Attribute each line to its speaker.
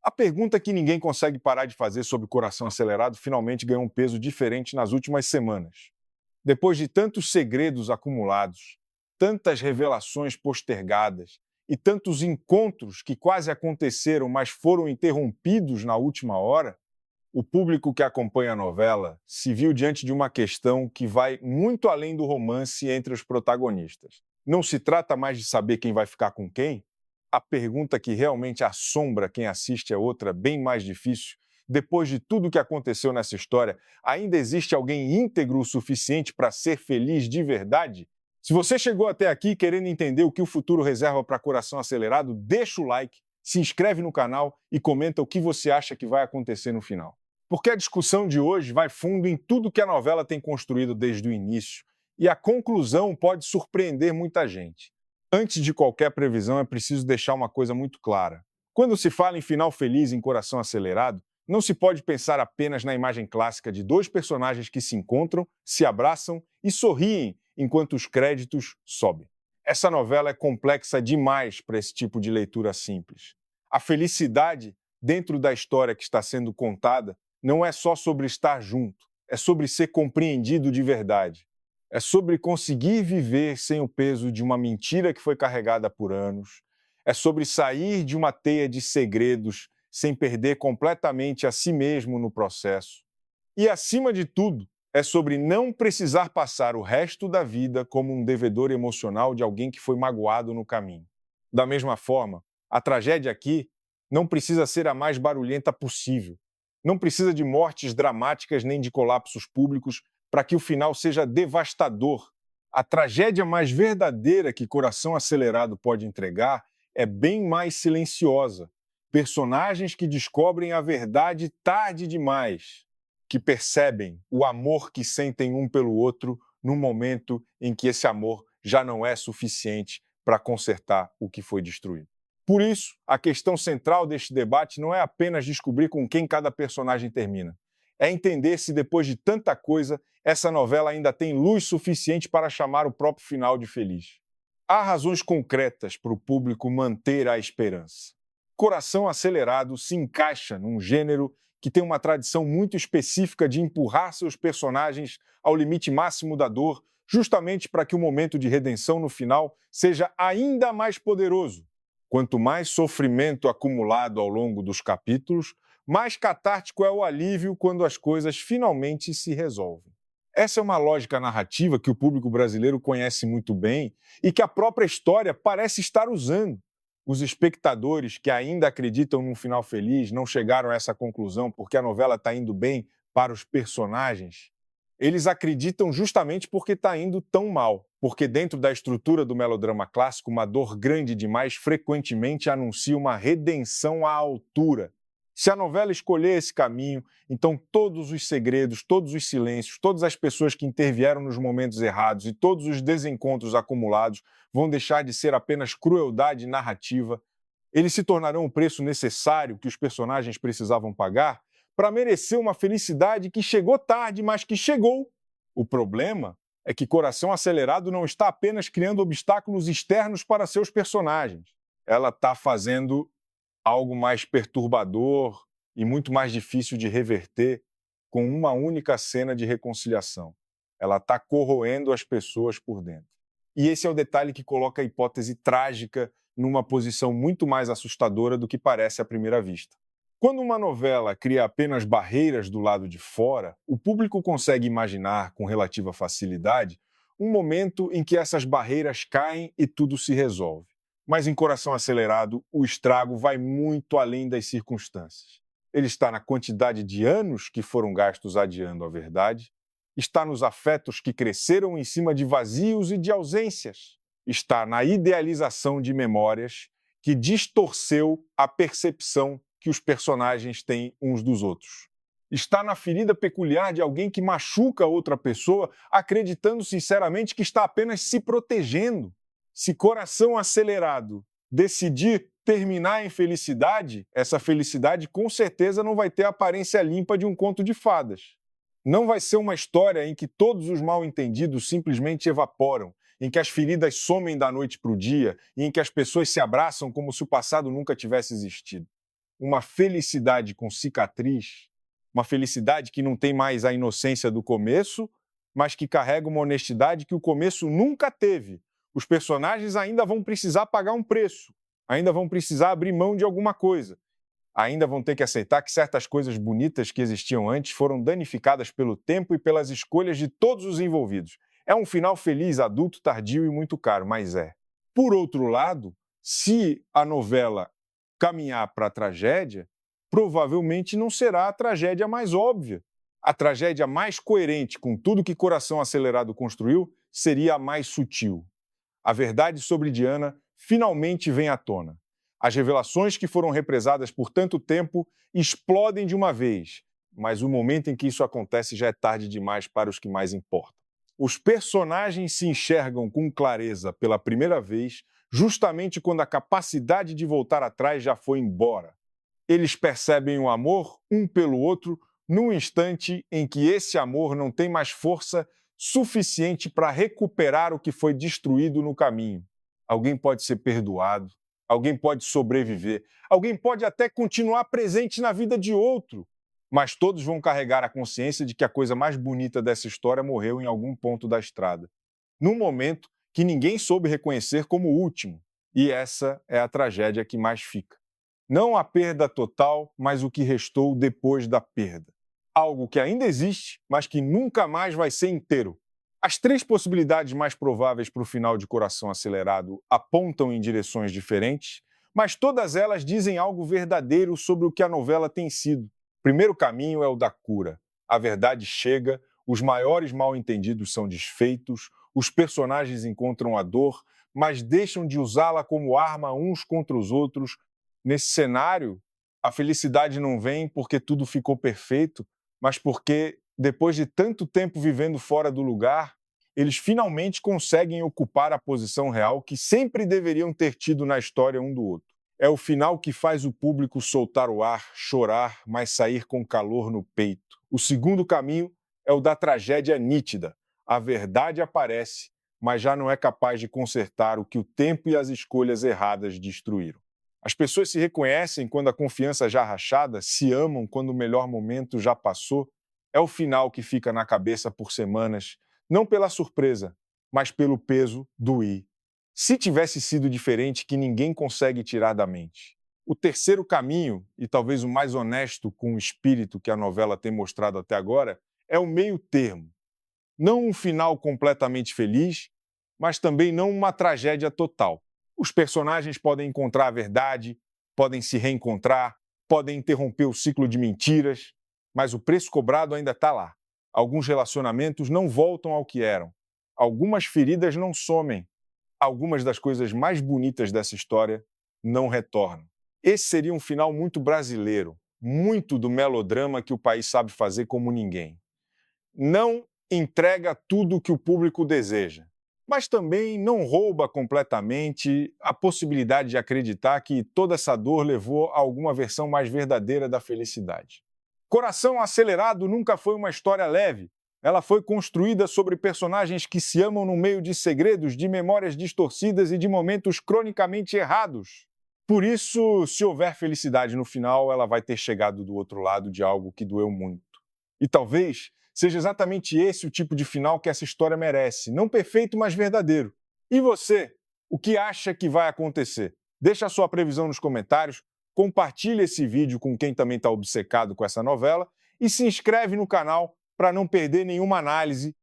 Speaker 1: A pergunta que ninguém consegue parar de fazer sobre o coração acelerado finalmente ganhou um peso diferente nas últimas semanas. Depois de tantos segredos acumulados, tantas revelações postergadas e tantos encontros que quase aconteceram, mas foram interrompidos na última hora, o público que acompanha a novela se viu diante de uma questão que vai muito além do romance entre os protagonistas. Não se trata mais de saber quem vai ficar com quem? A pergunta que realmente assombra quem assiste é outra, bem mais difícil. Depois de tudo o que aconteceu nessa história, ainda existe alguém íntegro o suficiente para ser feliz de verdade? Se você chegou até aqui querendo entender o que o futuro reserva para Coração Acelerado, deixa o like, se inscreve no canal e comenta o que você acha que vai acontecer no final. Porque a discussão de hoje vai fundo em tudo que a novela tem construído desde o início, e a conclusão pode surpreender muita gente. Antes de qualquer previsão, é preciso deixar uma coisa muito clara. Quando se fala em final feliz em Coração Acelerado, não se pode pensar apenas na imagem clássica de dois personagens que se encontram, se abraçam e sorriem enquanto os créditos sobem. Essa novela é complexa demais para esse tipo de leitura simples. A felicidade dentro da história que está sendo contada não é só sobre estar junto, é sobre ser compreendido de verdade. É sobre conseguir viver sem o peso de uma mentira que foi carregada por anos. É sobre sair de uma teia de segredos sem perder completamente a si mesmo no processo. E, acima de tudo, é sobre não precisar passar o resto da vida como um devedor emocional de alguém que foi magoado no caminho. Da mesma forma, a tragédia aqui não precisa ser a mais barulhenta possível. Não precisa de mortes dramáticas nem de colapsos públicos para que o final seja devastador. A tragédia mais verdadeira que Coração Acelerado pode entregar é bem mais silenciosa. Personagens que descobrem a verdade tarde demais, que percebem o amor que sentem um pelo outro no momento em que esse amor já não é suficiente para consertar o que foi destruído. Por isso, a questão central deste debate não é apenas descobrir com quem cada personagem termina. É entender se, depois de tanta coisa, essa novela ainda tem luz suficiente para chamar o próprio final de feliz. Há razões concretas para o público manter a esperança. Coração Acelerado se encaixa num gênero que tem uma tradição muito específica de empurrar seus personagens ao limite máximo da dor, justamente para que o momento de redenção no final seja ainda mais poderoso. Quanto mais sofrimento acumulado ao longo dos capítulos, mais catártico é o alívio quando as coisas finalmente se resolvem. Essa é uma lógica narrativa que o público brasileiro conhece muito bem e que a própria história parece estar usando. Os espectadores que ainda acreditam num final feliz não chegaram a essa conclusão porque a novela está indo bem para os personagens. Eles acreditam justamente porque está indo tão mal. Porque dentro da estrutura do melodrama clássico, uma dor grande demais frequentemente anuncia uma redenção à altura. Se a novela escolher esse caminho, então todos os segredos, todos os silêncios, todas as pessoas que intervieram nos momentos errados e todos os desencontros acumulados vão deixar de ser apenas crueldade narrativa. Eles se tornarão o preço necessário que os personagens precisavam pagar para merecer uma felicidade que chegou tarde, mas que chegou. O problema é que Coração Acelerado não está apenas criando obstáculos externos para seus personagens. Ela está fazendo algo mais perturbador e muito mais difícil de reverter com uma única cena de reconciliação. Ela está corroendo as pessoas por dentro. E esse é o detalhe que coloca a hipótese trágica numa posição muito mais assustadora do que parece à primeira vista. Quando uma novela cria apenas barreiras do lado de fora, o público consegue imaginar com relativa facilidade um momento em que essas barreiras caem e tudo se resolve. Mas em Coração Acelerado, o estrago vai muito além das circunstâncias. Ele está na quantidade de anos que foram gastos adiando a verdade, está nos afetos que cresceram em cima de vazios e de ausências, está na idealização de memórias que distorceu a percepção que os personagens têm uns dos outros. Está na ferida peculiar de alguém que machuca outra pessoa, acreditando sinceramente que está apenas se protegendo. Se Coração Acelerado decidir terminar em felicidade, essa felicidade com certeza não vai ter a aparência limpa de um conto de fadas. Não vai ser uma história em que todos os mal-entendidos simplesmente evaporam, em que as feridas somem da noite para o dia e em que as pessoas se abraçam como se o passado nunca tivesse existido. uma felicidade com cicatriz, uma felicidade que não tem mais a inocência do começo, mas que carrega uma honestidade que o começo nunca teve. Os personagens ainda vão precisar pagar um preço, ainda vão precisar abrir mão de alguma coisa, ainda vão ter que aceitar que certas coisas bonitas que existiam antes foram danificadas pelo tempo e pelas escolhas de todos os envolvidos. É um final feliz, adulto, tardio e muito caro, mas é. Por outro lado, se a novela caminhar para a tragédia, provavelmente não será a tragédia mais óbvia. A tragédia mais coerente com tudo que Coração Acelerado construiu seria a mais sutil. A verdade sobre Diana finalmente vem à tona. As revelações que foram represadas por tanto tempo explodem de uma vez, mas o momento em que isso acontece já é tarde demais para os que mais importam. Os personagens se enxergam com clareza pela primeira vez, justamente quando a capacidade de voltar atrás já foi embora. Eles percebem o amor um pelo outro num instante em que esse amor não tem mais força suficiente para recuperar o que foi destruído no caminho. Alguém pode ser perdoado, alguém pode sobreviver, alguém pode até continuar presente na vida de outro, mas todos vão carregar a consciência de que a coisa mais bonita dessa história morreu em algum ponto da estrada, num momento que ninguém soube reconhecer como o último, e essa é a tragédia que mais fica. Não a perda total, mas o que restou depois da perda. Algo que ainda existe, mas que nunca mais vai ser inteiro. As três possibilidades mais prováveis para o final de Coração Acelerado apontam em direções diferentes, mas todas elas dizem algo verdadeiro sobre o que a novela tem sido. O primeiro caminho é o da cura. A verdade chega, os maiores mal-entendidos são desfeitos, os personagens encontram a dor, mas deixam de usá-la como arma uns contra os outros. Nesse cenário, a felicidade não vem porque tudo ficou perfeito, mas porque, depois de tanto tempo vivendo fora do lugar, eles finalmente conseguem ocupar a posição real que sempre deveriam ter tido na história um do outro. É o final que faz o público soltar o ar, chorar, mas sair com calor no peito. O segundo caminho é o da tragédia nítida. A verdade aparece, mas já não é capaz de consertar o que o tempo e as escolhas erradas destruíram. As pessoas se reconhecem quando a confiança já rachada, se amam quando o melhor momento já passou. É o final que fica na cabeça por semanas, não pela surpresa, mas pelo peso do i. Se tivesse sido diferente, que ninguém consegue tirar da mente. O terceiro caminho, e talvez o mais honesto com o espírito que a novela tem mostrado até agora, é o meio termo. Não um final completamente feliz, mas também não uma tragédia total. Os personagens podem encontrar a verdade, podem se reencontrar, podem interromper o ciclo de mentiras, mas o preço cobrado ainda está lá. Alguns relacionamentos não voltam ao que eram. Algumas feridas não somem. Algumas das coisas mais bonitas dessa história não retornam. Esse seria um final muito brasileiro, muito do melodrama que o país sabe fazer como ninguém. Não entrega tudo o que o público deseja, mas também não rouba completamente a possibilidade de acreditar que toda essa dor levou a alguma versão mais verdadeira da felicidade. Coração Acelerado nunca foi uma história leve. Ela foi construída sobre personagens que se amam no meio de segredos, de memórias distorcidas e de momentos cronicamente errados. Por isso, se houver felicidade no final, ela vai ter chegado do outro lado de algo que doeu muito. E talvez seja exatamente esse o tipo de final que essa história merece. Não perfeito, mas verdadeiro. E você? O que acha que vai acontecer? Deixa a sua previsão nos comentários, compartilhe esse vídeo com quem também está obcecado com essa novela e se inscreve no canal para não perder nenhuma análise